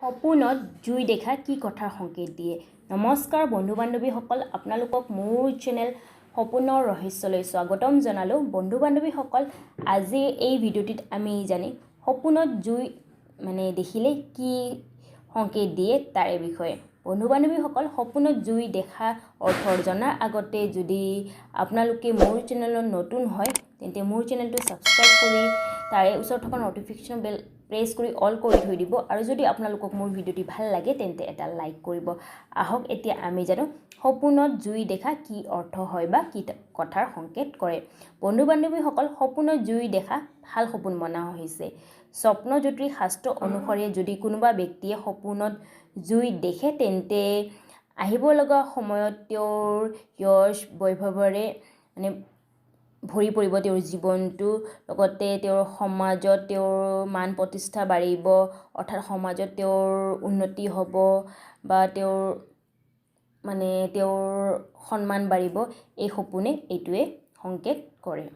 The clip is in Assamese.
সপোনত জুই দেখা কি কথাৰ সংকেত দিয়ে। নমস্কাৰ বন্ধু বান্ধৱীসকল, আপোনালোকক মোৰ চেনেল সপোনৰ ৰহস্যলৈ স্বাগতম জনালোঁ। বন্ধু বান্ধৱীসকল, আজি এই ভিডিঅ'টিত আমি জানিম সপোনত জুই দেখিলে কি সংকেত দিয়ে তাৰে বিষয়ে। বন্ধু বান্ধৱীসকল, সপোনত জুই দেখা অৰ্থ জনাৰ আগতে যদি আপোনালোকে মোৰ চেনেলত নতুন হয় তেন্তে মোৰ চেনেলটো ছাবস্ক্ৰাইব কৰি তাৰে ওচৰত থকা নটিফিকেশ্যন বেল প্ৰেছ কৰি অল কৰি থৈ দিব। আৰু যদি আপোনালোকক মোৰ ভিডিঅ'টি ভাল লাগে তেন্তে এটা লাইক কৰিব। আহক এতিয়া আমি জানো সপোনত জুই দেখা কি অৰ্থ হয় বা কি কথাৰ সংকেত কৰে। বন্ধু বান্ধৱীসকল, সপোনত জুই দেখা ভাল সপোন মনা হৈছে। স্বপ্নজ্যোতিষ শাস্ত্ৰ অনুসৰি যদি কোনোবা ব্যক্তিয়ে সপোনত জুই দেখে তেন্তে আহিব লগা সময়ত তেওঁৰ যশ বৈভৱেৰে ভৰি পৰিব তেওঁৰ জীৱনটো, লগতে তেওঁৰ সমাজত তেওঁৰ মান প্ৰতিষ্ঠা বাঢ়িব, অৰ্থাৎ সমাজত তেওঁৰ উন্নতি হ'ব বা তেওঁৰ সন্মান বাঢ়িব। এই সপোনে এইটোৱে সংকেত কৰে।